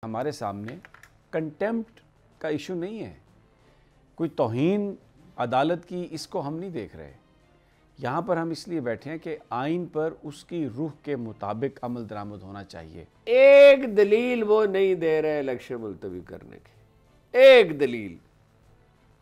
हमारे सामने कंटेम्प्ट का इशू नहीं है, कोई तौहीन अदालत की, इसको हम नहीं देख रहे। यहाँ पर हम इसलिए बैठे हैं कि आइन पर उसकी रूह के मुताबिक अमल दरामद होना चाहिए। एक दलील वो नहीं दे रहे इलेक्शन मुलतवी करने की, एक दलील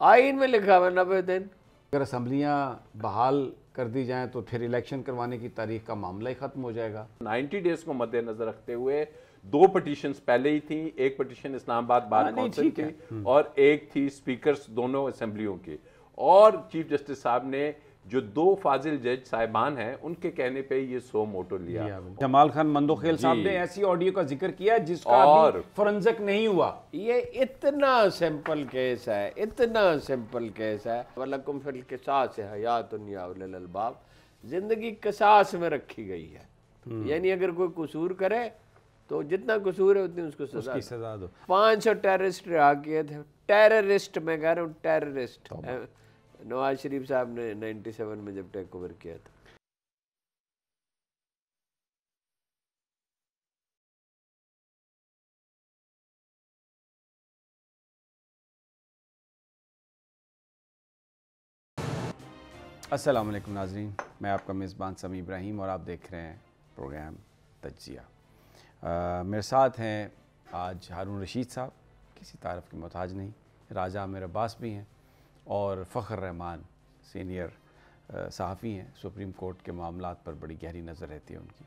आइन में लिखा हुआ 90 दिन। अगर असम्बलियाँ बहाल कर दी जाएं तो फिर इलेक्शन करवाने की तारीख का मामला ही ख़त्म हो जाएगा। 90 डेज को मद्देनजर रखते हुए 2 पिटीशंस पहले ही थी। एक पिटीशन इस्लामाबाद बार काउंसिल की और एक थी स्पीकर्स दोनों असेंबलियों की। और चीफ जस्टिस साहब ने जो 2 फाजिल जज साहिबान हैं उनके कहने पे ये सो मोटो लिया। जमाल खान मंदोखेल साहब ने ऐसी ऑडियो का जिक्र किया जिसका अभी फोरेंसिक नहीं हुआ। ये इतना सिंपल केस है, इतना सिंपल केस है। वलकुम फिल क़िसास हयातुन या उलिल अलबाब, जिंदगी क़िसास में रखी गई है। यानी अगर कोई कसूर करे तो जितना कसूर है उतनी उसको सजा दो। 500 टेररिस्ट रिहा किए थे। टेररिस्ट, मैं कह रहा हूँ टेररिस्ट, नवाज शरीफ साहब ने 97 में जब टेक ओवर किया था। अस्सलाम वालेकुम नाज़रीन, मैं आपका मेज़बान समी इब्राहिम और आप देख रहे हैं प्रोग्राम तज्ज़िया। मेरे साथ हैं आज हारून रशीद साहब, किसी तारीफ़ के मोहताज नहीं, राजा आमिर अब्बास भी हैं और फ़ख्र रहमान सीनियर सहाफ़ी हैं। सुप्रीम कोर्ट के मामलात पर बड़ी गहरी नज़र रहती है उनकी।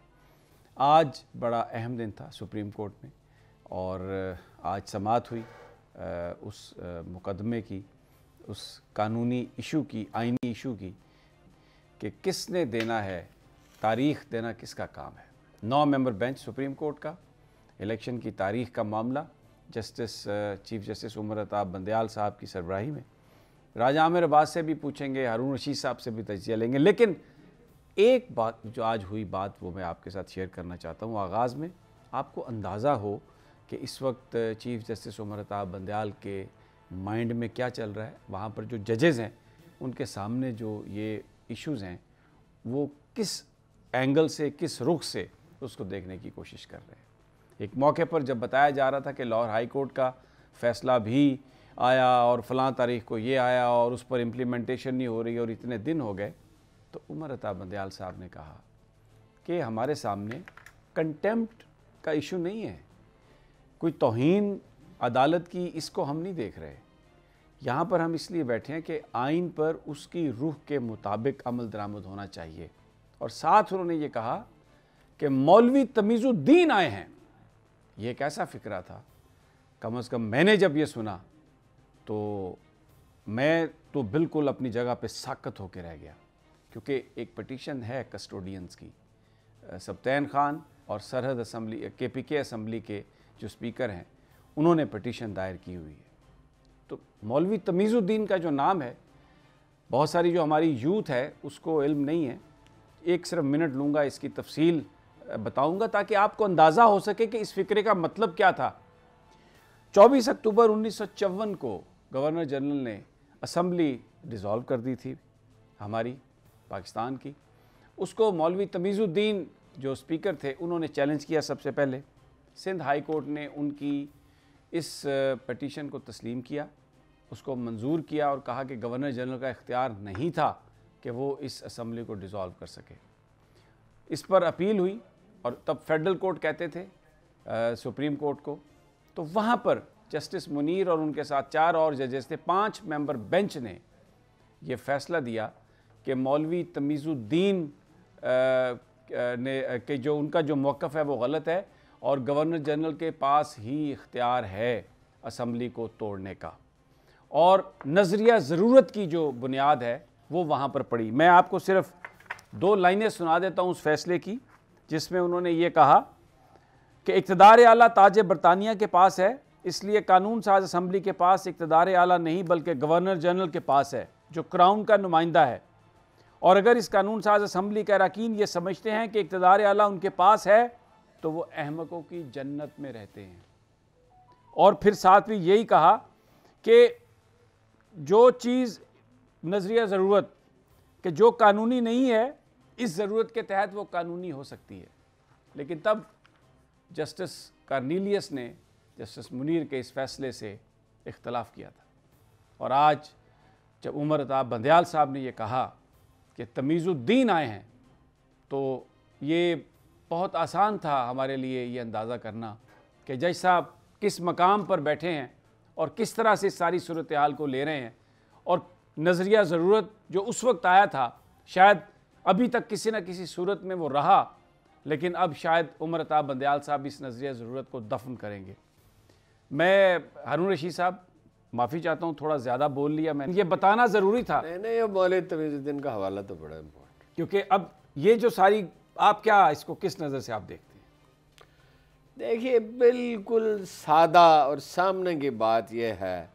आज बड़ा अहम दिन था सुप्रीम कोर्ट में और आज समाअत हुई उस मुकदमे की, उस कानूनी इशू की, आइनी इशू की कि किसने देना है, तारीख़ देना किसका काम है। 9 मेंबर बेंच सुप्रीम कोर्ट का, इलेक्शन की तारीख़ का मामला justice chief justice Umar Ata Bandial साहब की सरबराही में। राजा आमिर अब्बास से भी पूछेंगे, हारून रशीद साहब से भी तज्ज़िया लेंगे। लेकिन एक बात जो आज हुई बात वो मैं आपके साथ शेयर करना चाहता हूँ। आगाज़ में आपको अंदाज़ा हो कि इस वक्त चीफ जस्टिस उमर अताब बंदयाल के माइंड में क्या चल रहा है। वहाँ पर जो जजेज़ हैं उनके सामने जो ये इश्यूज़ हैं वो किस एंगल से, किस रुख से उसको देखने की कोशिश कर रहे हैं। एक मौके पर जब बताया जा रहा था कि लाहौर हाई कोर्ट का फ़ैसला भी आया और फ़लाँ तारीख़ को ये आया और उस पर इम्प्लीमेंटेशन नहीं हो रही और इतने दिन हो गए, तो उमर अताब बंदयाल साहब ने कहा कि हमारे सामने कंटेम्प्ट का इशू नहीं है, कोई तौहीन अदालत की, इसको हम नहीं देख रहे। यहाँ पर हम इसलिए बैठे हैं कि आइन पर उसकी रूह के मुताबिक अमल दरामद होना चाहिए। और साथ उन्होंने ये कहा कि मौलवी तमीज़ुद्दीन आए हैं। ये एक ऐसा फ़िक्रा था, कम से कम मैंने जब ये सुना तो मैं तो बिल्कुल अपनी जगह पे साकत होकर रह गया, क्योंकि एक पिटीशन है कस्टोडियंस की, सब्तैन खान और सरहद असम्बली KPK असम्बली के जो स्पीकर हैं उन्होंने पिटीशन दायर की हुई है। तो मौलवी तमीज़ुद्दीन का जो नाम है, बहुत सारी जो हमारी यूथ है उसको इल्म नहीं है। एक सिर्फ मिनट लूँगा, इसकी तफसील बताऊँगा ताकि आपको अंदाज़ा हो सके कि इस फ़िक्रे का मतलब क्या था। 24 अक्टूबर 1954 को गवर्नर जनरल ने असम्बली डिज़ोल्व कर दी थी हमारी पाकिस्तान की। उसको मौलवी तमीज़ुद्दीन जो स्पीकर थे उन्होंने चैलेंज किया सबसे पहले। सिंध हाई कोर्ट ने उनकी इस पिटीशन को तस्लीम किया, उसको मंजूर किया और कहा कि गवर्नर जनरल का इख्तियार नहीं था कि वो इस असम्बली को डिज़ोल्व कर सके। इस पर अपील हुई और तब फेडरल कोर्ट कहते थे सुप्रीम कोर्ट को। तो वहाँ पर जस्टिस मुनीर और उनके साथ 4 और जजेस थे, 5 मेंबर बेंच ने ये फ़ैसला दिया कि मौलवी तमीज़ुद्दीन ने कि जो उनका जो मौक़िफ़ है वो गलत है और गवर्नर जनरल के पास ही इख्तियार है असम्बली को तोड़ने का। और नज़रिया ज़रूरत की जो बुनियाद है वो वहाँ पर पड़ी। मैं आपको सिर्फ 2 लाइनें सुना देता हूँ उस फ़ैसले की, जिसमें उन्होंने ये कहा कि इक़्तिदार आला ताज बरतानिया के पास है, इसलिए कानून साज असम्बली के पास इक़्तिदार आला नहीं बल्कि गवर्नर जनरल के पास है जो क्राउन का नुमाइंदा है। और अगर इस कानून साज असम्बली के अरकान ये समझते हैं कि इक़्तिदार आला उनके पास है तो वो अहमकों की जन्नत में रहते हैं। और फिर साथ भी यही कहा कि जो चीज़ नज़रिया ज़रूरत कि जो कानूनी नहीं है, इस ज़रूरत के तहत वो कानूनी हो सकती है। लेकिन तब जस्टिस कार्नीलियस ने जस्टिस मुनीर के इस फैसले से इख्तलाफ किया था। और आज जब उमर अताब बंदयाल साहब ने ये कहा कि तमीज़ुद्दीन आए हैं, तो ये बहुत आसान था हमारे लिए ये अंदाज़ा करना कि जज साहब किस मकाम पर बैठे हैं और किस तरह से सारी सूरत हाल को ले रहे हैं। और नज़रिया ज़रूरत जो उस वक्त आया था, शायद अभी तक किसी न किसी सूरत में वो रहा, लेकिन अब शायद उमर अताब बंदयाल साहब इस नज़रिया ज़रूरत को दफन करेंगे। मैं हारून रशीद साहब माफ़ी चाहता हूँ, थोड़ा ज़्यादा बोल लिया मैंने, ये बताना ज़रूरी था। नहीं, ये मौलवी तमीज़ुद्दीन का हवाला तो बड़ा इम्पोर्टेंट, क्योंकि अब ये जो सारी, आप क्या इसको किस नज़र से आप देखते हैं? देखिए, बिल्कुल सादा और सामने की बात यह है,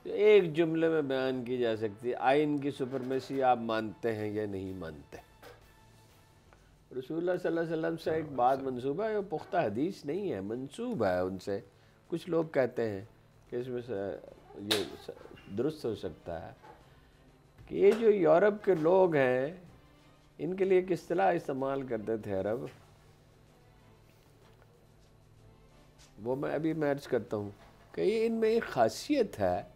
एक जुमले में बयान की जा सकती है, आइन की सुपरमेसी आप मानते हैं या नहीं मानते। रसूलुल्लाह सल्लल्लाहु अलैहि वसल्लम से एक बात मंसूब है, वो पुख्ता हदीस नहीं है, मंसूब है उनसे। कुछ लोग कहते हैं कि इसमें से ये दुरुस्त हो सकता है कि ये जो यूरोप के लोग हैं, इनके लिए एक इस्तिलाह इस्तेमाल करते थे अरब, वो मैं अभी मैच करता हूँ कि ये इनमें एक खासियत है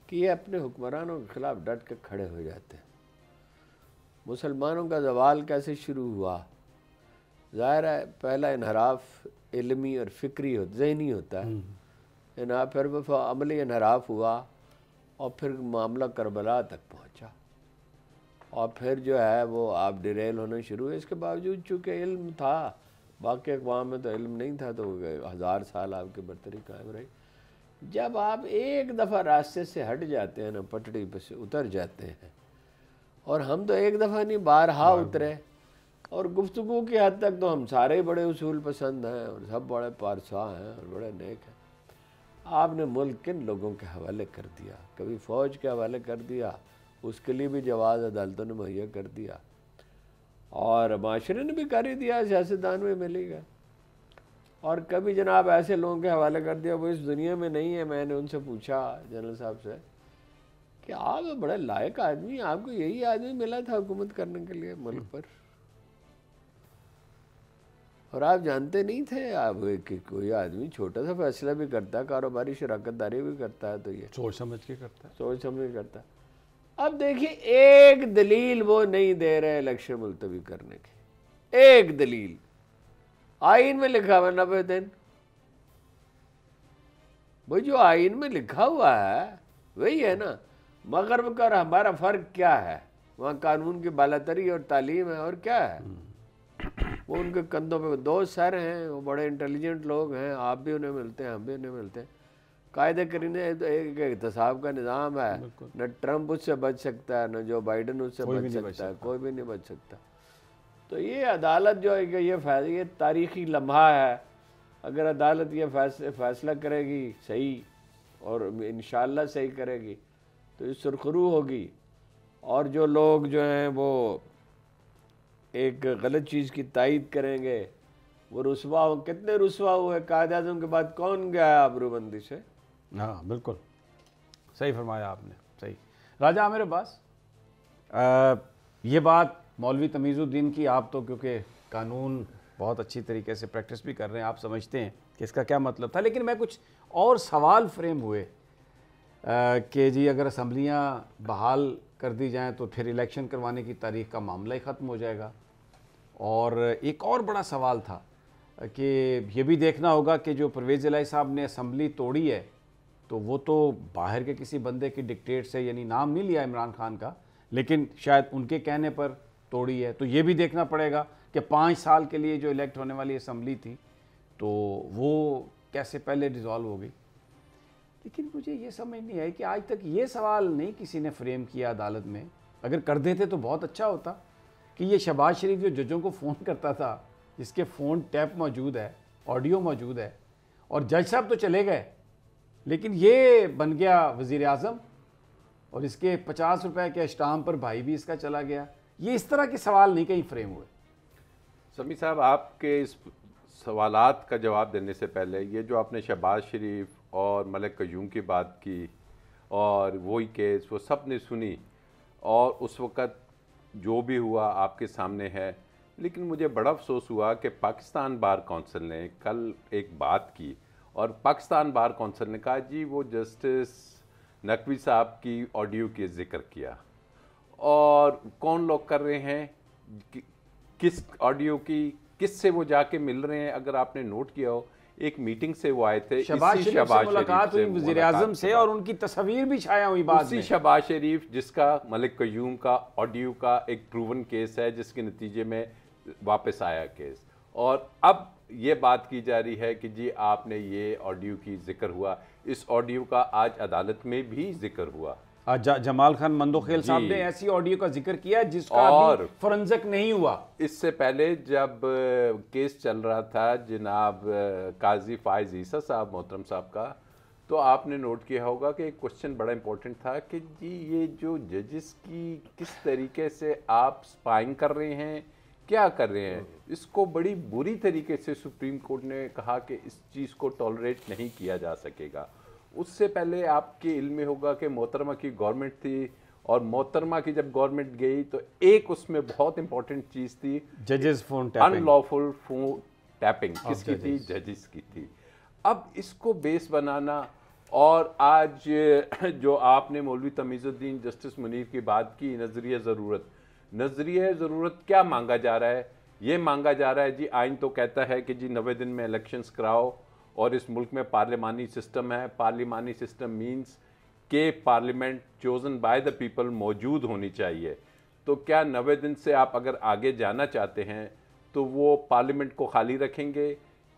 कि ये अपने हुक्मरानों के ख़िलाफ़ डट के खड़े हो जाते हैं। मुसलमानों का ज़वाल कैसे शुरू हुआ? ज़ाहिर है पहला इनहराफ इल्मी और फ़िक्री ज़हनी होता है, फिर वो अमली इनहराफ हुआ और फिर मामला करबला तक पहुँचा, और फिर जो है वो आप डिरेल होना शुरू हुए। इसके बावजूद चूँकि इल्म था, बाकी अक़वाम में तो इल्म नहीं था, तो 1000 साल आपकी बरतरी कायम रही। जब आप एक दफ़ा रास्ते से हट जाते हैं ना, पटड़ी पर से उतर जाते हैं, और हम तो एक दफ़ा नहीं बारहा उतरे, और गुफ्तगू की हद तक तो हम सारे बड़े उसूल पसंद हैं और सब बड़े पारसा हैं और बड़े नेक हैं। आपने मुल्क किन लोगों के हवाले कर दिया? कभी फ़ौज के हवाले कर दिया, उसके लिए भी जवाज़ अदालतों ने मुहैया कर दिया, और माशरे ने भी कर ही दिया, सियासतदान में मिलेगा। और कभी जनाब ऐसे लोगों के हवाले कर दिया वो इस दुनिया में नहीं है। मैंने उनसे पूछा जनरल साहब से कि आप बड़े लायक आदमी, आपको यही आदमी मिला था हुकूमत करने के लिए मुल्क पर, और आप जानते नहीं थे आप कि कोई आदमी छोटा सा फैसला भी करता है, कारोबारी शराकतदारी भी करता है, तो ये सोच समझ के करता है, सोच समझ के करता है। अब देखिए, एक दलील वो नहीं दे रहे इलेक्शन मुलतवी करने की, एक दलील आइन में लिखा हुआ 90 दिन। वो जो आइन में लिखा हुआ है वही है ना। मगरब का और हमारा फ़र्क क्या है? वहाँ कानून की बालातरी और तालीम है, और क्या है? वो उनके कंधों पे 2 सर हैं, वो बड़े इंटेलिजेंट लोग हैं, आप भी उन्हें मिलते हैं, हम भी उन्हें मिलते हैं। कायदे करीने एक एहतसाब का निज़ाम है, न ट्रंप उससे बच सकता है, न जो बाइडन उससे बच सकता है, कोई भी नहीं बच सकता। तो ये अदालत जो है कि ये तारीख़ी लम्हा है। अगर अदालत ये फैसला करेगी सही, और इंशाअल्लाह सही करेगी, तो ये सुरखरू होगी। और जो लोग जो हैं वो एक गलत चीज़ की तायीद करेंगे, वो रुसवा हो। कितने रुसवा हुए कायद-ए-आज़म के बाद? कौन गया है आबरूबंदी से? हाँ बिल्कुल सही फरमाया आपने, सही। राजा आमिर अब्बास, ये बात मौलवी तमीज़ुद्दीन की, आप तो क्योंकि कानून बहुत अच्छी तरीके से प्रैक्टिस भी कर रहे हैं, आप समझते हैं कि इसका क्या मतलब था, लेकिन मैं कुछ और सवाल फ्रेम हुए कि जी अगर असम्बलियाँ बहाल कर दी जाएँ तो फिर इलेक्शन करवाने की तारीख़ का मामला ही ख़त्म हो जाएगा। और एक और बड़ा सवाल था कि ये भी देखना होगा कि जो परवेज़ इलाही साहब ने असम्बली तोड़ी है, तो वो तो बाहर के किसी बंदे की डिक्टेट से, यानी नाम नहीं लिया इमरान खान का, लेकिन शायद उनके कहने पर तोड़ी है। तो ये भी देखना पड़ेगा कि 5 साल के लिए जो इलेक्ट होने वाली असम्बली थी, तो वो कैसे पहले डिज़ोल्व हो गई। लेकिन मुझे ये समझ नहीं आई कि आज तक ये सवाल नहीं किसी ने फ्रेम किया अदालत में। अगर कर देते तो बहुत अच्छा होता कि ये शहबाज शरीफ जो जजों को फ़ोन करता था, जिसके फ़ोन टैप मौजूद है, ऑडियो मौजूद है, और जज साहब तो चले गए, लेकिन ये बन गया वज़ीर आज़म, और इसके 50 रुपए के स्टाम्प पर भाई भी इसका चला गया। ये इस तरह के सवाल नहीं कहीं फ्रेम हुए। समी साहब, आपके इस सवालात का जवाब देने से पहले, ये जो आपने शहबाज शरीफ और मलिक क़य्यूम की बात की, और वही केस वो सब ने सुनी, और उस वक़्त जो भी हुआ आपके सामने है। लेकिन मुझे बड़ा अफसोस हुआ कि पाकिस्तान बार कौंसिल ने कल एक बात की, और पाकिस्तान बार कौंसिल ने कहा जी वो जस्टिस नकवी साहब की ऑडियो के जिक्र किया, और कौन लोग कर रहे हैं, किस ऑडियो की, किससे वो जाके मिल रहे हैं। अगर आपने नोट किया हो, एक मीटिंग से वो आए थे, शहबाज शरीफ से मुलाकात हुई वज़ीर आज़म से, और उनकी तस्वीर भी छाया हुई बाद में। शहबाज शरीफ जिसका मलिक क़य्यूम का ऑडियो का एक प्रूवन केस है, जिसके नतीजे में वापस आया केस, और अब ये बात की जा रही है कि जी आपने ये ऑडियो की जिक्र हुआ, इस ऑडियो का आज अदालत में भी जिक्र हुआ। जमाल खान मंदोखेल साहब ने ऐसी ऑडियो का जिक्र किया जिसका अभी फोरेंसिक नहीं हुआ। इससे पहले जब केस चल रहा था जनाब काजी फाइज ईसा साहब मोहतरम साहब का, तो आपने नोट किया होगा कि एक क्वेश्चन बड़ा इंपॉर्टेंट था कि जी ये जो जजेस की किस तरीके से आप स्पाइंग कर रहे हैं, क्या कर रहे हैं, इसको बड़ी बुरी तरीके से सुप्रीम कोर्ट ने कहा कि इस चीज़ को टॉलरेट नहीं किया जा सकेगा। उससे पहले आपके इल्म में होगा कि मोहतरमा की गवर्नमेंट थी, और मोहतरमा की जब गवर्नमेंट गई तो एक उसमें बहुत इंपॉर्टेंट चीज़ थी, जजेस phone tapping, unlawful phone tapping किसकी थी, जजेस की थी। अब इसको बेस बनाना, और आज जो आपने मौलवी तमीज़ुद्दीन जस्टिस मुनीर की बात की, नज़रिया ज़रूरत क्या मांगा जा रहा है? ये मांगा जा रहा है जी, आइन तो कहता है कि जी 90 दिन में इलेक्शंस कराओ, और इस मुल्क में पार्लिमानी सिस्टम है। पार्लिमानी सिस्टम मींस के parliament chosen by the people मौजूद होनी चाहिए। तो क्या 90 दिन से आप अगर आगे जाना चाहते हैं तो वो पार्लियामेंट को खाली रखेंगे?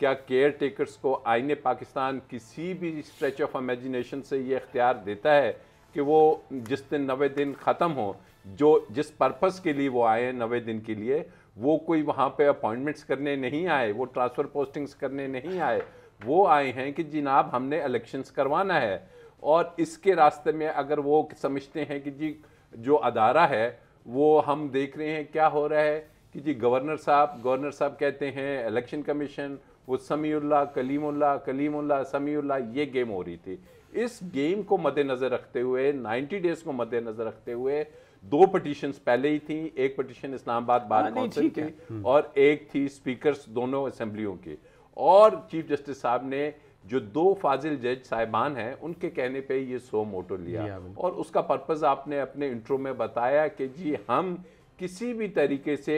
क्या केयर टेकर्स को आईने पाकिस्तान किसी भी स्ट्रेच ऑफ इमेजिनेशन से ये इख्तियार देता है कि वो जिस दिन 90 दिन ख़त्म हो, जो जिस पर्पस के लिए वो आए हैं 90 दिन के लिए, वो कोई वहाँ पे अपॉइंटमेंट्स करने नहीं आए, वो ट्रांसफ़र पोस्टिंग्स करने नहीं आए, वो आए हैं कि जनाब हमने इलेक्शंस करवाना है। और इसके रास्ते में अगर वो समझते हैं कि जी जो अदारा है वो, हम देख रहे हैं क्या हो रहा है कि जी गवर्नर साहब कहते हैं इलेक्शन कमीशन, वो समीउल्लाह कलीमुल्लाह समीउल्लाह, ये गेम हो रही थी। इस गेम को मद्देनज़र रखते हुए, 90 डेज़ को मद्देनज़र रखते हुए, 2 पिटीशंस पहले ही थी। एक पिटीशन इस्लामाबाद बार कौंसिल की, और एक थी स्पीकर्स दोनों असेंबलियों की, और चीफ जस्टिस साहब ने जो 2 फाजिल जज साहिबान हैं उनके कहने पे ये सो मोटो लिया, और उसका पर्पज़ आपने अपने इंट्रो में बताया कि जी हम किसी भी तरीके से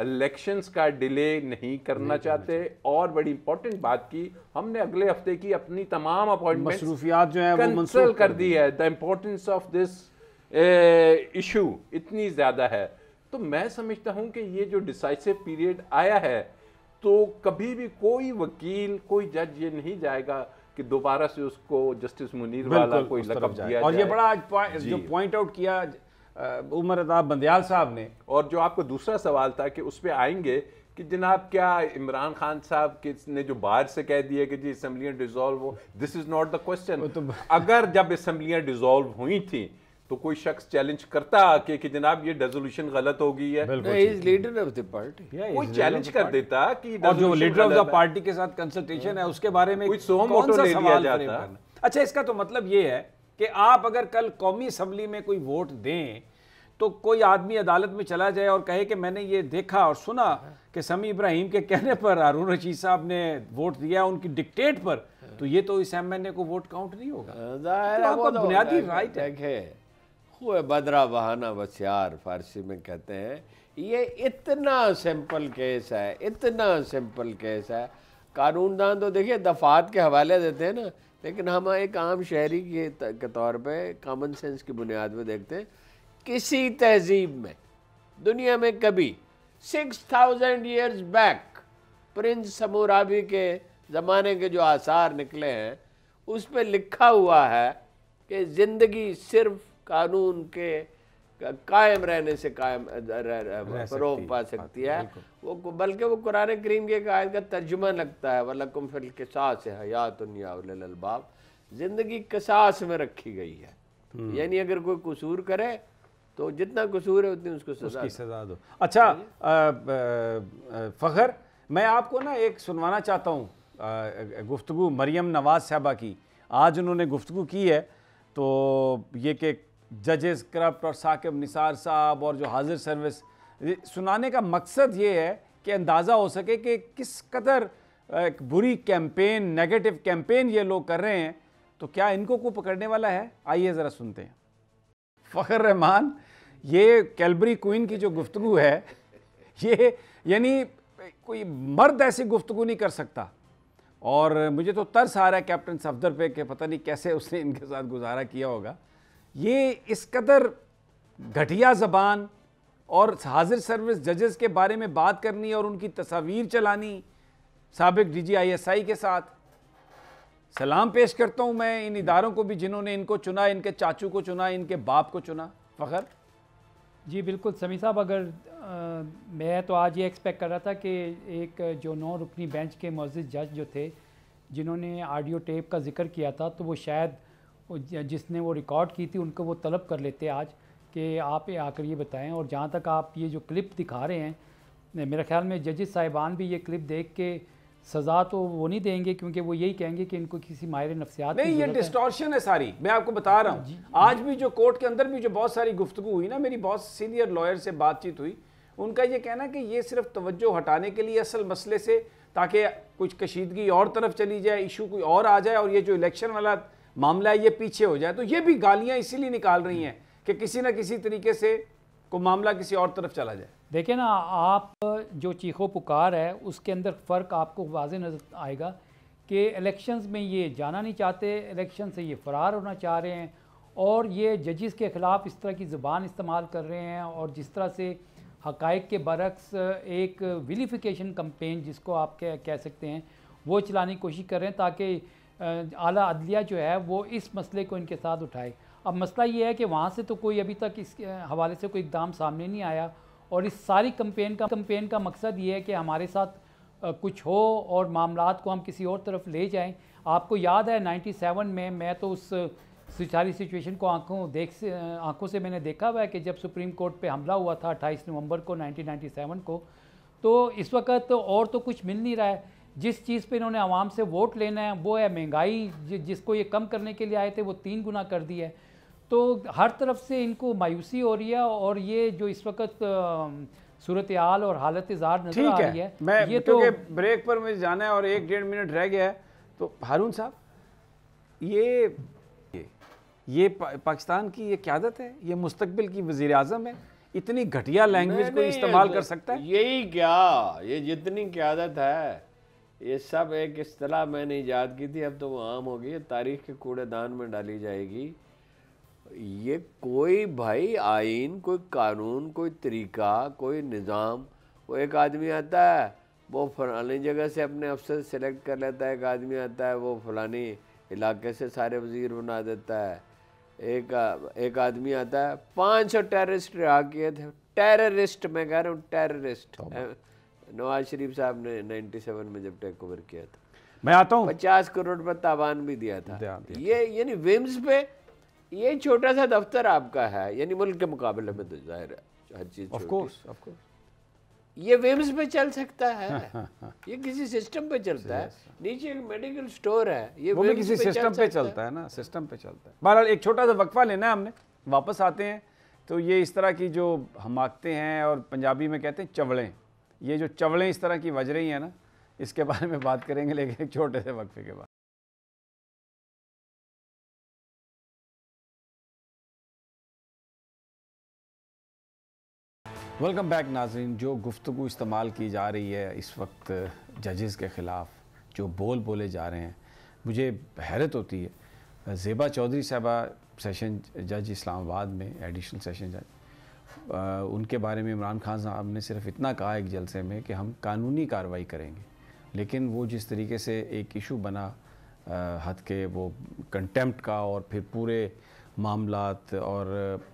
इलेक्शंस का डिले नहीं करना चाहते। और बड़ी इंपॉर्टेंट बात की, हमने अगले हफ्ते की अपनी तमाम अपॉइंटमेंट मसरूफियात जो है वो कैंसिल कर दी है। The importance of this issue इतनी ज़्यादा है। तो मैं समझता हूँ कि ये जो डिसाइसिव पीरियड आया है, तो कभी भी कोई वकील, कोई जज ये नहीं जाएगा कि दोबारा से उसको जस्टिस मुनीर वाला कोई लक़ब दिया और जाए। ये बड़ा आज जो पॉइंट आउट किया उमर अताब बंदियाल साहब ने। और जो आपको दूसरा सवाल था कि उस पर आएंगे कि जनाब क्या इमरान खान साहब ने जो बाहर से कह दिया कि जी असम्बलियाँ डिसॉल्व हो, this is not the question. अगर जब असम्बलियाँ डिसॉल्व हुई थी तो कोई शख्स चैलेंज करता आके कि जनाब ये रेजोल्यूशन गलत हो गई है, लीडर ऑफ द पार्टी, कोई चैलेंज कर देता कि और जो लीडर ऑफ द पार्टी के साथ कंसल्टेशन है उसके बारे में कोई सो मोटो ले लिया जाता। अच्छा, इसका तो मतलब ये है कि आप अगर कल कौमी असम्बली में कोई वोट दें तो कोई आदमी अदालत में चला जाए और कहे कि मैंने ये देखा और सुना कि समी इब्राहिम के कहने पर हारून रशीद साहब ने वोट दिया उनकी डिक्टेट पर, तो ये तो इस एमएनए को वोट काउंट नहीं होगा। तो आपका बुनियादी राइट है। हुए बदरा बहाना बसियार फारसी में कहते हैं। ये इतना सिंपल केस है, इतना सिंपल केस है। कानूनदान तो देखिए दफात के हवाले देते हैं ना, लेकिन हम एक आम शहरी के तौर पे कॉमन सेंस की बुनियाद पे देखते हैं। किसी तहजीब में दुनिया में कभी 6000 ईयर्स बैक प्रिंस समूराबी के ज़माने के जो आसार निकले हैं उस पर लिखा हुआ है कि ज़िंदगी सिर्फ कानून के कायम रहने से कायम फरोग पा सकती है। वो बल्कि वो कुरान करीम के एक आयत का तर्जुमा लगता है, वलकुम फिल क़िसास हयातुन या उलिल अलबाब, ज़िंदगी क़िसास में रखी गई है। यानी अगर कोई कसूर करे तो जितना कसूर है उतनी उसको सजा दो। अच्छा फ़खर, मैं आपको ना एक सुनवाना चाहता हूँ गुफ्तगू मरियम नवाज साहबा की। आज उन्होंने गुफ्तगू की है तो ये कि जजेस करप्ट और साकिब निसार साहब और जो हाजिर सर्विस, सुनाने का मकसद ये है कि अंदाज़ा हो सके कि किस कदर एक बुरी कैंपेन, नेगेटिव कैंपेन ये लोग कर रहे हैं, तो क्या इनको कोई पकड़ने वाला है? आइए ज़रा सुनते हैं। फ़खर रहमान, ये कैलबरी क्वीन की जो गुफ्तगू है, ये यानी कोई मर्द ऐसी गुफ्तगू नहीं कर सकता। और मुझे तो तरस आ रहा है कैप्टन सफदर पे कि पता नहीं कैसे उसने इनके साथ गुजारा किया होगा। ये इस कदर घटिया ज़बान और हाजिर सर्विस जजेस के बारे में बात करनी और उनकी तस्वीर चलानी साबिक DGISI के साथ। सलाम पेश करता हूँ मैं इन इदारों को भी जिन्होंने इनको चुना, इनके चाचू को चुना, इनके बाप को चुना। फ़खर जी बिल्कुल समी साहब, अगर मैं तो आज ये एक्सपेक्ट कर रहा था कि एक जो 9 रुकनी बेंच के मुअज़्ज़िज़ जज जो थे जिन्होंने ऑडियो टेप का जिक्र किया था, तो वो शायद जिसने वो रिकॉर्ड की थी उनको वो तलब कर लेते आज कि आप आकर ये बताएं। और जहाँ तक आप ये जो क्लिप दिखा रहे हैं, मेरे ख्याल में जजेस साहिबान भी ये क्लिप देख के सज़ा तो वो नहीं देंगे, क्योंकि वो यही कहेंगे कि इनको किसी माहिर नफ्सियात नहीं, ये डिस्टॉर्शन है सारी। मैं आपको बता रहा हूँ, आज भी जो कोर्ट के अंदर भी जो बहुत सारी गुफ्तगू हुई ना, मेरी बहुत सीनियर लॉयर से बातचीत हुई, उनका ये कहना कि ये सिर्फ तवज्जो हटाने के लिए असल मसले से, ताकि कुछ कशीदगी और तरफ चली जाए, इशू कोई और आ जाए और ये जो इलेक्शन वाला मामला है ये पीछे हो जाए। तो ये भी गालियाँ इसीलिए निकाल रही हैं कि किसी ना किसी तरीके से को मामला किसी और तरफ चला जाए। देखिए ना, आप जो चीखो पुकार है उसके अंदर फ़र्क आपको वाज़े नज़र आएगा कि इलेक्शंस में ये जाना नहीं चाहते, इलेक्शन से ये फ़रार होना चाह रहे हैं, और ये जजेस के ख़िलाफ़ इस तरह की ज़ुबान इस्तेमाल कर रहे हैं, और जिस तरह से हक़ाइक़ के बरक्स एक विलिफिकेशन कैंपेन जिसको आप कह सकते हैं वो चलाने की कोशिश कर रहे हैं, ताकि आला अदलिया जो है वो इस मसले को इनके साथ उठाए। अब मसला ये है कि वहाँ से तो कोई अभी तक इस हवाले से कोई इक़दाम सामने नहीं आया, और इस सारी कैंपेन का मकसद ये है कि हमारे साथ कुछ हो और मामलात को हम किसी और तरफ ले जाएं। आपको याद है 97 में मैं तो उस सारी सिचुएशन को आंखों से मैंने देखा हुआ है कि जब सुप्रीम कोर्ट पे हमला हुआ था 28 नवंबर को 1997 को, तो इस वक्त और तो कुछ मिल नहीं रहा है। जिस चीज़ पे इन्होंने आवाम से वोट लेना है वो है महंगाई, जिसको ये कम करने के लिए आए थे वो 3 गुना कर दी है। तो हर तरफ से इनको मायूसी हो रही है, और ये जो इस वक्त सूरत हाल और हालत ज़ार नजर आ रही है। मैं ये तो ब्रेक पर मुझे जाना है और 1-1.5 मिनट रह गया है, तो हारून साहब, ये पाकिस्तान की ये क़यादत है, ये मुस्तकबिल की वज़ीर आज़म है, इतनी घटिया लैंग्वेज को इस्तेमाल कर सकता है? यही क्या, ये जितनी क़यादत है ये सब एक इस्तिलाह मैंने ईजाद की थी, अब तो वो आम हो गई है, तारीख़ के कूड़ेदान में डाली जाएगी। ये कोई भाई आइन, कोई कानून, कोई तरीका, कोई निज़ाम, वो एक आदमी आता है वो फलानी जगह से अपने अफसर सेलेक्ट कर लेता है, एक आदमी आता है वो फलानी इलाके से सारे वज़ीर बना देता है, एक आदमी आता है 500 टेररिस्ट रिहा किए थे, टेररिस्ट, मैं कह रहा हूँ टेररिस्ट, नवाज शरीफ साहब ने 97 में जब टेक ओवर किया था, मैं आता हूँ, 50 करोड़ रुपये तावान भी दिया था। ये यानी विम्स पे ये छोटा सा दफ्तर आपका है, यानी मुल्क के मुकाबले में तो जाहिर है हर चीज ऑफ कोर्स ये विम्स पे चल सकता है, ये किसी सिस्टम पे चलता है, नीचे एक मेडिकल स्टोर है, ये वो भी किसी सिस्टम पे चलता है ना, सिस्टम पे चलता है। बहरहाल एक छोटा सा वक्फा लेना है हमने, वापस आते हैं। तो ये इस तरह की जो हमाकते हैं और पंजाबी में कहते हैं चवड़ें, ये जो चवड़ें इस तरह की बज रही हैं ना, इसके बारे में बात करेंगे लेकिन एक छोटे से वक्फे के बाद। वेलकम बैक नाज़रीन। जो गुफ्तगू इस्तेमाल की जा रही है इस वक्त जजेस के ख़िलाफ़, जो बोल बोले जा रहे हैं, मुझे हैरत होती है। ज़ेबा चौधरी साहबा सेशन जज इस्लामाबाद में, एडिशनल सेशन जज, उनके बारे में इमरान खान साहब ने सिर्फ इतना कहा एक जलसे में कि हम कानूनी कार्रवाई करेंगे, लेकिन वो जिस तरीके से एक इशू बना हद के वो कंटेम्प्ट का, और फिर पूरे मामलात, और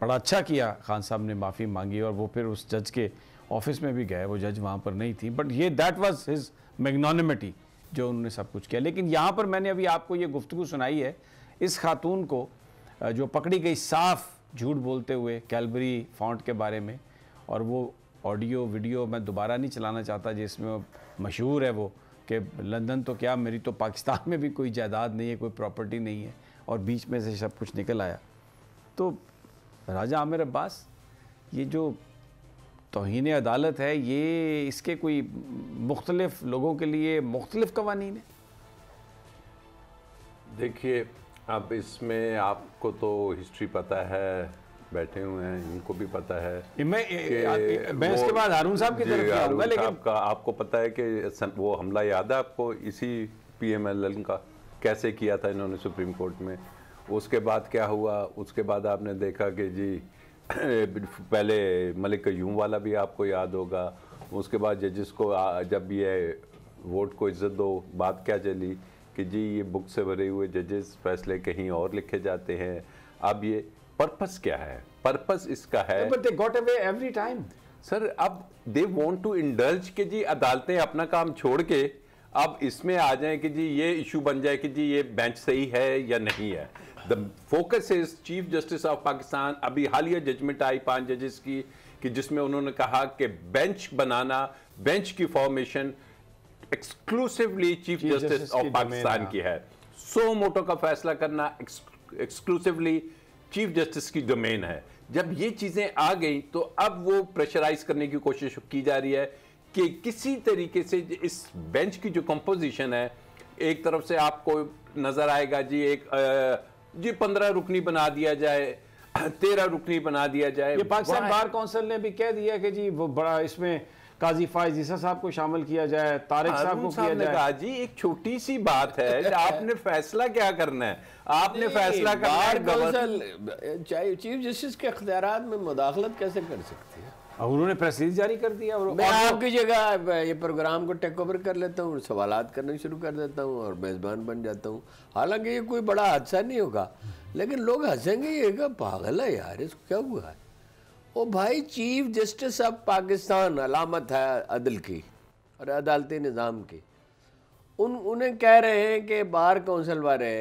बड़ा अच्छा किया खान साहब ने माफ़ी मांगी और वो फिर उस जज के ऑफिस में भी गए, वो जज वहाँ पर नहीं थी, बट ये दैट वाज हिज मैग्नानिमिटी जो उन्होंने सब कुछ किया। लेकिन यहाँ पर मैंने अभी आपको ये गुफ्तगू सुनाई है इस खातून को जो पकड़ी गई साफ झूठ बोलते हुए कैलबरी फ़ॉन्ट के बारे में, और वो ऑडियो वीडियो मैं दोबारा नहीं चलाना चाहता जिसमें मशहूर है वो कि लंदन तो क्या, मेरी तो पाकिस्तान में भी कोई जायदाद नहीं है, कोई प्रॉपर्टी नहीं है, और बीच में से सब कुछ निकल आया। तो राजा आमिर अब्बास, ये जो तौहीन अदालत है, ये इसके कोई मुख्तलिफ लोगों के लिए मुख्तलिफ कवानीन है? देखिए, अब इसमें आपको तो हिस्ट्री पता है, बैठे हुए हैं, इनको भी पता है। मैं इसके बाद हारून साहब की तरफ आऊंगा, लेकिन आपको पता है कि वो हमला याद है आपको इसी PMLN का कैसे किया था इन्होंने सुप्रीम कोर्ट में? उसके बाद क्या हुआ? उसके बाद आपने देखा कि जी पहले मलिक क़य्यूम वाला भी आपको याद होगा। उसके बाद जजिस को जब ये वोट को इज्जत दो, बात क्या चली कि जी ये बुक से भरे हुए जजेस फैसले कहीं और लिखे जाते हैं। अब ये पर्पस क्या है? पर्पस इसका है but they got away every time. Sir, अब दे वांट टू इंडल्ज के जी अदालतें अपना काम छोड़ के अब इसमें आ जाएं कि जी ये इशू बन जाए कि जी ये बेंच सही है या नहीं है। The focus is chief justice of Pakistan. अभी हालिया जजमेंट आई 5 जजेस की कि जिसमें उन्होंने कहा कि बेंच बनाना, बेंच की formation exclusively chief justice of Pakistan की है। सो मोटो का फैसला करना एक्सक्लूसिवली चीफ जस्टिस की डोमेन है। जब ये चीजें आ गई तो अब वो प्रेशराइज करने की कोशिश की जा रही है कि किसी तरीके से इस बेंच की जो कंपोजिशन है, एक तरफ से आपको नजर आएगा जी जी 15 रुकनी बना दिया जाए, 13 रुकनी बना दिया जाए। ये पाकिस्तान बार काउंसिल ने भी कह दिया कि जी वो बड़ा इसमें काजी फायज ईसा साहब को शामिल किया जाए, तारिक साहब को किया जाए। कहा जी एक छोटी सी बात है, आपने फैसला क्या करना है? आपने फैसला करना है। चीफ जस्टिस के इख्तियारात में मुदाखलत कैसे कर सकती है? उन्होंने प्रेस रिलीज जारी कर दिया। मैं आपकी जगह ये प्रोग्राम को टेक ओवर कर लेता हूँ, सवालात करना शुरू कर देता हूँ और मेज़बान बन जाता हूँ। हालांकि ये कोई बड़ा हादसा नहीं होगा, लेकिन लोग हंसेंगे, ये पागल है यार, इसको क्या हुआ है? ओ भाई, चीफ जस्टिस ऑफ पाकिस्तान अलामत है अदल की और अदालती निज़ाम की। उन्हें कह रहे हैं कि बार काउंसिल वाले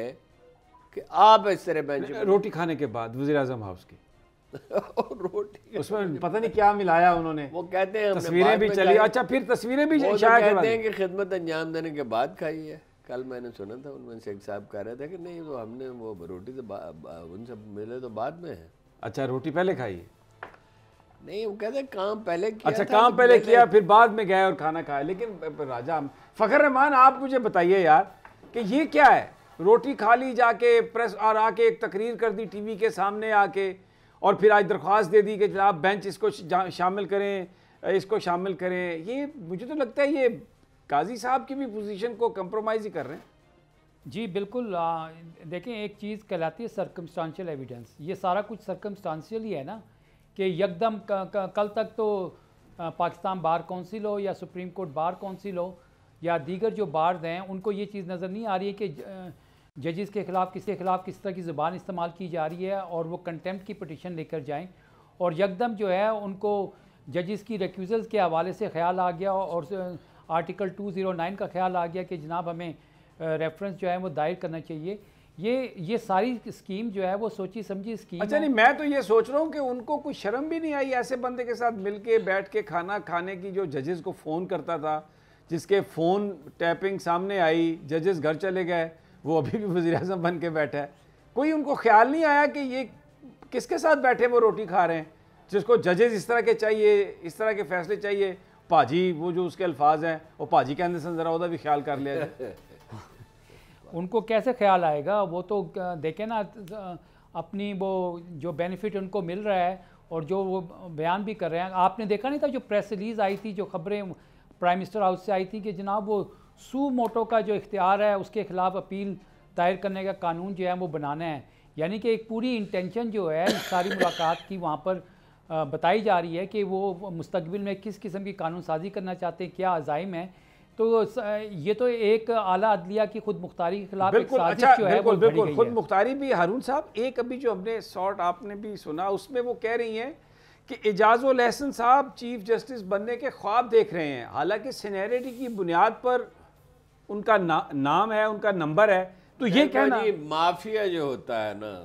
कि आप इस तरह बेंच रोटी खाने के बाद वज़ीर आज़म हाउस की रोटी उसमें पता नहीं क्या मिलाया उन्होंने। वो कहते हैं तस्वीरें भी चली। अच्छा, फिर तस्वीरें भी कहते हैं कि खिदमत अंजाम देने के बाद खाई है। कल मैंने सुना था उनमें से एक साहब कह रहे थे कि नहीं, वो हमने वो रोटी तो उनसे मिले तो बाद में है। अच्छा, रोटी पहले खाई है? नहीं, वो कहते काम पहले किया। अच्छा, काम पहले किया फिर बाद में गए और खाना खाया। लेकिन राजा फ़खर रहमान, आप मुझे बताइए यार कि ये क्या है? रोटी खा ली जाके प्रेस और आके एक तकरीर कर दी टीवी के सामने आके, और फिर आज दरख्वास्त दे दी कि जनाब बेंच इसको शामिल करें, इसको शामिल करें। ये मुझे तो लगता है ये काजी साहब की भी पोजीशन को कंप्रोमाइज़ ही कर रहे हैं। जी बिल्कुल। देखें, एक चीज़ कहलाती है सर्कमस्टांशियल एविडेंस। ये सारा कुछ सर्कमस्टांशियल ही है ना, कि यकदम कल तक तो पाकिस्तान बार काउंसिल हो या सुप्रीम कोर्ट बार काउंसिल हो या दीगर जो बार्स हैं, उनको ये चीज़ नज़र नहीं आ रही है कि जजेस के ख़िलाफ़ किसी के ख़िलाफ़ किस तरह की ज़ुबान इस्तेमाल की जा रही है और वो कंटेम्प्ट की पटिशन लेकर जाएं, और यकदम जो है उनको जजेस की रिक्यूज़ल्स के हवाले से ख्याल आ गया और आर्टिकल 209 का ख्याल आ गया कि जनाब हमें रेफरेंस जो है वो दायर करना चाहिए। ये सारी स्कीम जो है वो सोची समझी स्कीम। अच्छा, नहीं, मैं तो ये सोच रहा हूँ कि उनको कोई शर्म भी नहीं आई ऐसे बंदे के साथ मिलके बैठ के खाना खाने की, जो जजेस को फ़ोन करता था, जिसके फ़ोन टैपिंग सामने आई, जजेस घर चले गए, वो अभी भी वज़ीर आज़म बन के बैठा है। कोई उनको ख्याल नहीं आया कि ये किसके साथ बैठे वो रोटी खा रहे हैं, जिसको जजेस इस तरह के चाहिए, इस तरह के फैसले चाहिए। पाजी, वो जो उसके अल्फाज हैं, वो पाजी के अंदर से ज़रा उधर भी ख्याल कर लिया जाए। उनको कैसे ख्याल आएगा? वो तो देखें ना, अपनी वो जो बेनिफिट उनको मिल रहा है और जो वो बयान भी कर रहे हैं। आपने देखा नहीं था जो प्रेस रिलीज़ आई थी, जो खबरें प्राइम मिनिस्टर हाउस से आई थी कि जनाब वो सू मोटो का जो इख्तियार है उसके ख़िलाफ़ अपील दायर करने का कानून जो है वो बनाना है। यानी कि एक पूरी इंटेंशन जो है सारी मुलाकात की वहाँ पर बताई जा रही है कि वो मुस्तकबिल में किस किस्म की कानून साजी करना चाहते हैं, क्या अज़ाइम है। तो ये तो एक आला अदलिया की खुद मुख्तारी के खिलाफ एक साजिश जो है वो घड़ी गई है। खुद मुख्तारी भी। हारून साहब, एक अभी जो हमने शॉर्ट आपने भी सुना, उसमें वो कह रही हैं कि एजाजुल एहसन साहब चीफ जस्टिस बनने के ख्वाब देख रहे हैं, हालांकि सीनियरिटी की बुनियाद पर उनका नाम है, उनका नंबर है। तो ये कहना, माफिया जो होता है ना,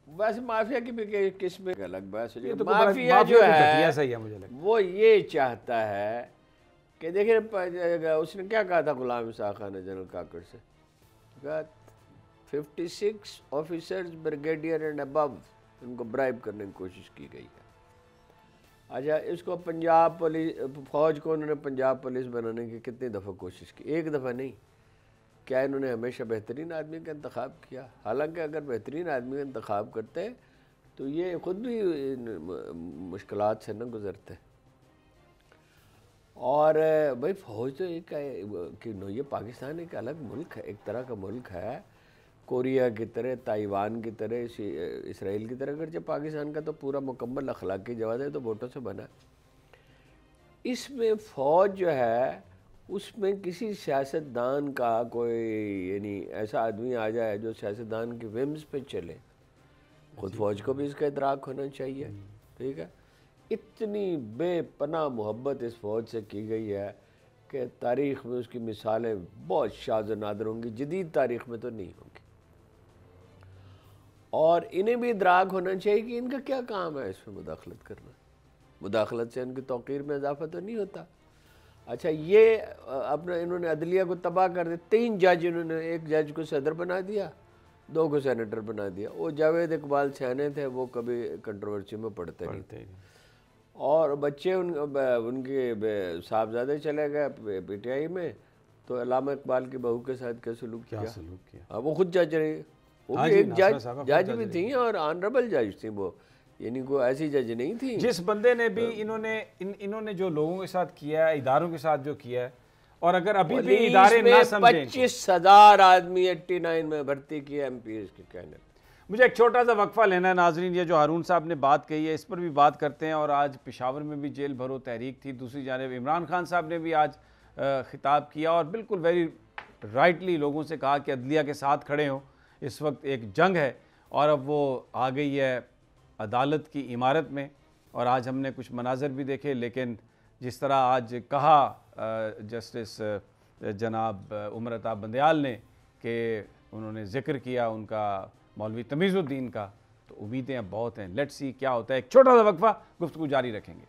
वैसे माफिया की भी किस्में अलग बात है। तो माफिया जो है सही है, मुझे लगता है वो ये चाहता है कि देखिए उसने क्या कहा था गुलाम इसाक़ खान ने जनरल काकड़ से, कहा 56 ऑफिसर्स ब्रिगेडियर एंड अबव इनको ब्राइब करने की कोशिश की गई है। अच्छा, इसको पंजाब पुलिस फ़ौज को उन्होंने पंजाब पुलिस बनाने की कितनी दफ़ा कोशिश की? एक दफ़ा नहीं। क्या इन्होंने हमेशा बेहतरीन आदमी का इंतखाब किया? हालांकि अगर बेहतरीन आदमी का इंतखाब करते तो ये ख़ुद भी मुश्किलात से न गुज़रते। और भाई फ़ौज तो एक कि ये पाकिस्तान एक अलग मुल्क है, एक तरह का मुल्क है, कोरिया की तरह, ताइवान की तरह, इसराइल की तरह। अगर पाकिस्तान का तो पूरा मुकम्मल अखलाकी जवाब है, तो वोटों से बना। इसमें फ़ौज जो है उसमें किसी सियासतदान का कोई यानी ऐसा आदमी आ जाए जो सियासतदान की विम्स पे चले, खुद फ़ौज को भी इसका इदराक होना चाहिए। ठीक है, इतनी बेपनाह मोहब्बत इस फ़ौज से की गई है कि तारीख़ में उसकी मिसालें बहुत शाज़ व नादिर होंगी, जदीद तारीख़ में तो नहीं होंगी। और इन्हें भी इदराक होना चाहिए कि इनका क्या काम है इसमें मुदाखलत करना। मुदाखलत से इनकी तौक़ीर में इजाफा तो नहीं होता। अच्छा, ये अपना इन्होंने अदलिया को तबाह कर दिया। 3 जज इन्होंने, एक जज को सदर बना दिया, 2 को सेनेटर बना दिया। वो जावेद इकबाल सयाने थे, वो कभी कंट्रोवर्सी में पढ़ते नहीं थे। और बच्चे उनके साहबजादे चले गए PTI में, तो अल्लामा इकबाल की बहू के साथ क्या सलूक किया? हाँ, वो खुद जज रही, वो भी एक जज भी थी और ऑनरेबल जज थी वो, यानी कोई ऐसी जज नहीं थी। जिस बंदे ने भी इन्होंने जो लोगों के साथ किया है, इदारों के साथ जो किया है, और अगर अभी भी इदारे ना समझें, 25,000 आदमी 89 में भर्ती किया MPs के कहने। मुझे एक छोटा सा वक्फा लेना है नाजरीन। ये जो हारून साहब ने बात कही है इस पर भी बात करते हैं। और आज पेशावर में भी जेल भरो तहरीक थी, दूसरी जानिब इमरान खान साहब ने भी आज खिताब किया और बिल्कुल वेरी राइटली लोगों से कहा कि अदलिया के साथ खड़े हों, इस वक्त एक जंग है और अब वो आ गई है अदालत की इमारत में। और आज हमने कुछ मनाजर भी देखे, लेकिन जिस तरह आज कहा जस्टिस जनाब उमर अता बंदयाल ने कि उन्होंने ज़िक्र किया उनका मौलवी तमीज़ुद्दीन का, तो उम्मीदें अब बहुत हैं। लेट्स सी क्या होता है। एक छोटा सा वक्फा, गुफ्तगू जारी रखेंगे।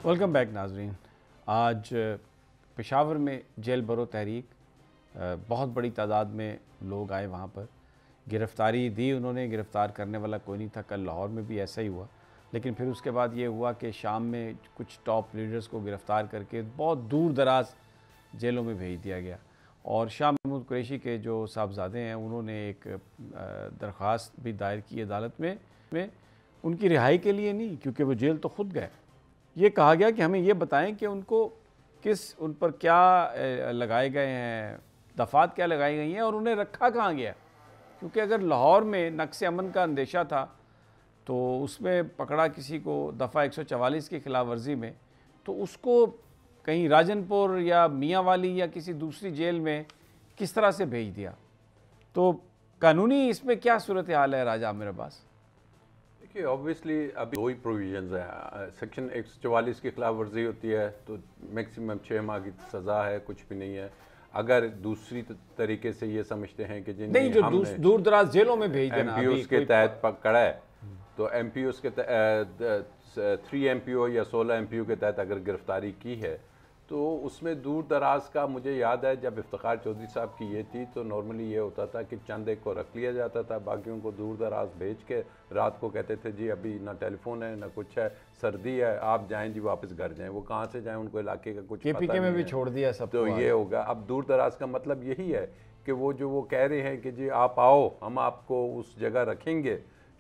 वेलकम बैक नाजरीन। आज पेशावर में जेल भरो तहरीक, बहुत बड़ी तादाद में लोग आए वहाँ पर, गिरफ़्तारी दी उन्होंने, गिरफ़्तार करने वाला कोई नहीं था। कल लाहौर में भी ऐसा ही हुआ, लेकिन फिर उसके बाद ये हुआ कि शाम में कुछ टॉप लीडर्स को गिरफ़्तार करके बहुत दूर दराज जेलों में भेज दिया गया। और शाह महमूद कुरैशी के जो साहबजादे हैं उन्होंने एक दरख्वास्त भी दायर की अदालत में उनकी रिहाई के लिए नहीं, क्योंकि वो जेल तो ख़ुद गए। ये कहा गया कि हमें ये बताएं कि उनको उन पर क्या लगाए गए हैं, दफ़ात क्या लगाई गई हैं और उन्हें रखा कहाँ गया। क्योंकि अगर लाहौर में नक्स अमन का अंदेशा था तो उसमें पकड़ा किसी को दफ़ा 144 की खिलाफ वर्जी में, तो उसको कहीं राजनपुर या मियांवाली या किसी दूसरी जेल में किस तरह से भेज दिया। तो कानूनी इसमें क्या सूरत हाल है राजा आमिर अब्बास? देखिए, ऑब्वियसली अभी 2 ही प्रोविजंस हैं। सेक्शन 144 की खिलाफ वर्जी होती है तो मैक्सिमम 6 माह की सज़ा है, कुछ भी नहीं है। अगर दूसरी तरीके से ये समझते हैं कि नहीं, जो दूर दराज जेलों में भेज देना, MPOs के तहत पकड़ा है, तो MPOs के 3 MPO या 16 MPO के तहत अगर गिरफ्तारी की है तो उसमें दूर दराज का, मुझे याद है जब इफ्तिखार चौधरी साहब की ये थी तो नॉर्मली ये होता था कि चंद एक को रख लिया जाता था, बाकियों को दूर दराज भेज के रात को कहते थे जी अभी ना टेलीफोन है ना कुछ है, सर्दी है, आप जाएं जी वापस घर जाएं। वो कहाँ से जाएं, उनको इलाके का कुछ पता नहीं में भी छोड़ दिया सब। तो ये होगा। अब दूर दराज का मतलब यही है कि वो कह रहे हैं कि जी आप आओ, हम आपको उस जगह रखेंगे,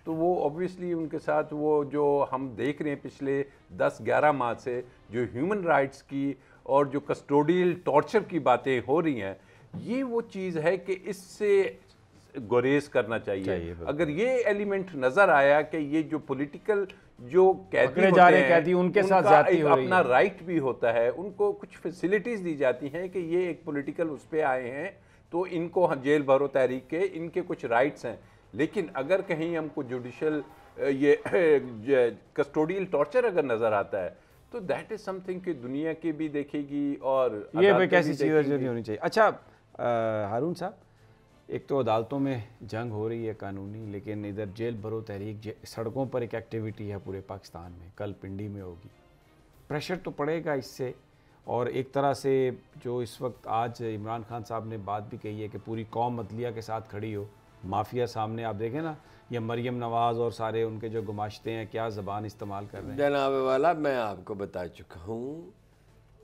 तो वो ऑब्वियसली उनके साथ वो जो हम देख रहे हैं पिछले 10-11 माह से जो ह्यूमन राइट्स की और जो कस्टोडियल टॉर्चर की बातें हो रही हैं, ये वो चीज़ है कि इससे गुरेज करना चाहिए। अगर ये एलिमेंट नज़र आया कि ये जो पॉलिटिकल जो कैदी होते हैं कैदी उनके साथ ज्यादती हो रही है, अपना राइट भी होता है, उनको कुछ फैसिलिटीज़ दी जाती हैं कि ये एक पॉलिटिकल उस पर आए हैं तो इनको जेल भरो तहरीक के इनके कुछ राइट्स हैं। लेकिन अगर कहीं हमको जुडिशल ये कस्टोडियल टॉर्चर अगर नज़र आता है तो दैट इज़ समथिंग कि दुनिया की भी देखेगी और ये भी कैसी चीज़ नहीं होनी चाहिए। अच्छा हारून साहब, एक तो अदालतों में जंग हो रही है कानूनी, लेकिन इधर जेल भरो तहरीक, सड़कों पर एक एक्टिविटी है पूरे पाकिस्तान में, कल पिंडी में होगी, प्रेशर तो पड़ेगा इससे। और एक तरह से जो इस वक्त आज इमरान खान साहब ने बात भी कही है कि पूरी कौम अदलिया के साथ खड़ी हो, माफिया सामने आप देखें ना, ये मरियम नवाज़ और सारे उनके जो गुमाश्ते हैं क्या ज़बान इस्तेमाल कर रहे हैं। जनाब वाला मैं आपको बता चुका हूँ,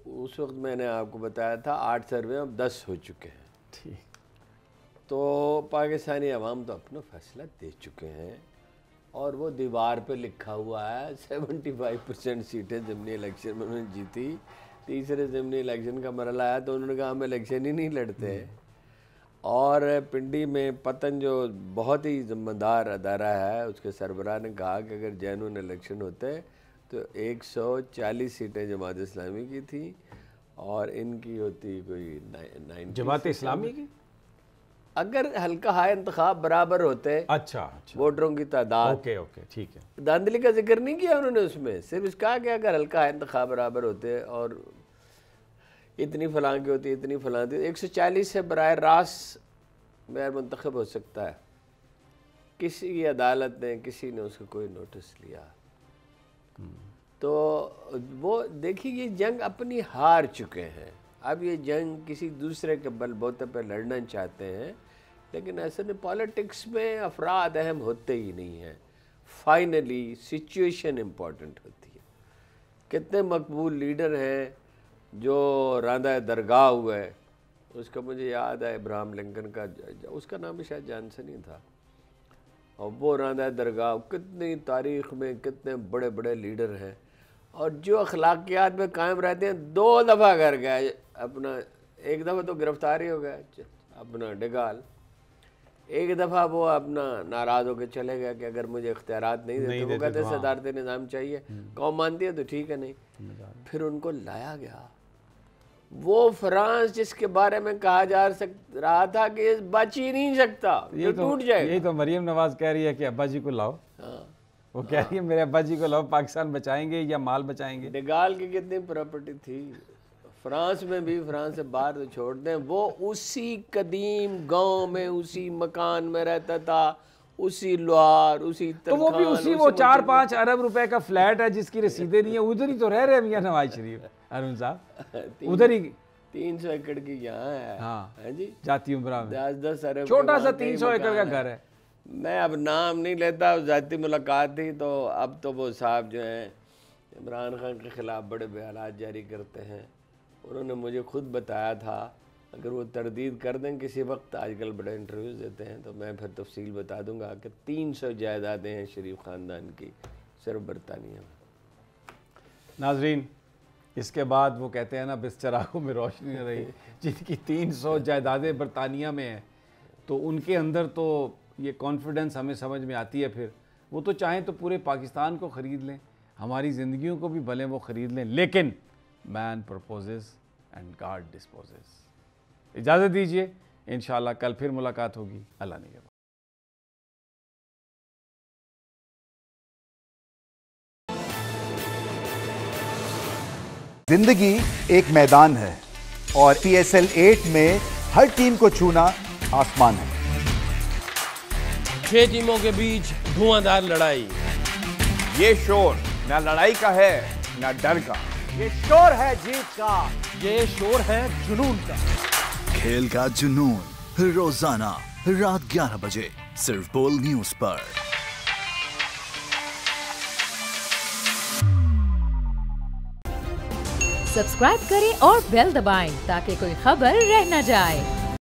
उस वक्त मैंने आपको बताया था 8 सर्वे अब 10 हो चुके हैं। ठीक, तो पाकिस्तानी अवाम तो अपना फैसला दे चुके हैं और वो दीवार पे लिखा हुआ है। 75% सीटें ज़िमनी इलेक्शन में उन्होंने जीती। तीसरे ज़िमनी इलेक्शन का मरला आया तो उन्होंने कहा हम इलेक्शन ही नहीं लड़ते। और पिंडी में पतन जो बहुत ही ज़िम्मेदार अदारा है, उसके सरबराह ने कहा कि अगर जेन्युइन इलेक्शन होते तो 140 सीटें जमात इस्लामी की थी और इनकी होती कोई 90। जमात इस्लामी की अगर हल्का हाई इंतखाब बराबर होते, अच्छा वोटरों की तादाद, ओके ओके ठीक है। धांधली का जिक्र नहीं किया उन्होंने उसमें, सिर्फ इसका कि अगर हल्का हाई इंतखाब बराबर होते और इतनी फलां की होती, इतनी फलां थी, 140 से बराह रास्त मेयर मुंतखब हो सकता है। किसी की अदालत ने, किसी ने उसका कोई नोटिस लिया। तो वो देखिए ये जंग अपनी हार चुके हैं। अब ये जंग किसी दूसरे के बलबूते पर लड़ना चाहते हैं, लेकिन ऐसे में पॉलिटिक्स में अफराद अहम होते ही नहीं हैं। फाइनली सिचुएशन इम्पॉर्टेंट होती है। कितने मकबूल लीडर हैं जो रांदा दरगाह हुआ है, उसका मुझे याद है इब्राहिम लिंकन का, उसका नाम भी शायद जॉनसन ही था, और वो रांदा दरगाह, कितनी तारीख़ में कितने बड़े बड़े लीडर हैं और जो अखलाकियात में कायम रहते हैं। 2 दफ़ा घर गए अपना, एक दफ़ा तो गिरफ्तारी हो गया अपना डिगाल, एक दफ़ा वो अपना नाराज़ होकर चले गए कि अगर मुझे इख्तियारात नहीं देते, वो कहते सदारत निज़ाम चाहिए, कौम मानती है तो ठीक है, नहीं। फिर उनको लाया गया। वो फ्रांस जिसके बारे में कहा जा रहा था कि बच ही नहीं सकता, ये टूट जाएगा। यही तो मरियम नवाज़ कह रही है कि अब्बा जी को लाओ। हाँ, वो कह रही है मेरे अब्बा जी को लाओ, पाकिस्तान बचाएंगे या माल बचाएंगे। डिगाल की कितनी प्रॉपर्टी थी फ्रांस में भी, फ्रांस से बाहर तो छोड़ दें, वो उसी कदीम गांव में उसी मकान में रहता था, उसी लोहार, उसी तो वो भी उसी वो 4-5 अरब रुपए का फ्लैट है जिसकी रसीदें नहीं है, उधर ही तो रह रहे हैं मियां नवाज शरीफ अरुण साहब, उधर ही 300 एकड़ की यहाँ है। हाँ है जी, जाती उम्रा में 10 अरब छोटा सा 300 एकड़ का घर है। मैं अब नाम नहीं लेता, ज़ाती मुलाकात थी तो अब तो वो साहब जो हैं इमरान खान के ख़िलाफ़ बड़े बयानात जारी करते हैं। उन्होंने मुझे खुद बताया था, अगर वो तरदीद कर दें किसी वक्त, आजकल बड़े इंटरव्यूज़ देते हैं, तो मैं फिर तफसील बता दूंगा कि 300 जायदादें हैं शरीफ ख़ानदान की सिर्फ बरतानिया में। नाजरीन, इसके बाद वो कहते हैं ना बिस चरागों में रोशनी न रही, जिनकी 300 जायदादें बरतानिया में हैं, तो उनके अंदर तो ये कॉन्फिडेंस हमें समझ में आती है। फिर वो तो चाहें तो पूरे पाकिस्तान को ख़रीद लें, हमारी ज़िंदगियों को भी भले वो ख़रीद लें, लेकिन man proposes and God disposes. इजाज़त दीजिए, इंशाअल्लाह कल फिर मुलाकात होगी। अल्लाह ने। जिंदगी एक मैदान है और PSL 8 में हर टीम को छूना आसमान है। 6 टीमों के बीच धुआंधार लड़ाई। ये शोर ना लड़ाई का है ना डर का, ये शोर है जीत का, ये शोर है जुनून का। खेल का जुनून रोजाना रात 11 बजे सिर्फ बोल न्यूज पर। सब्सक्राइब करें और बेल दबाएं ताकि कोई खबर रह न जाए।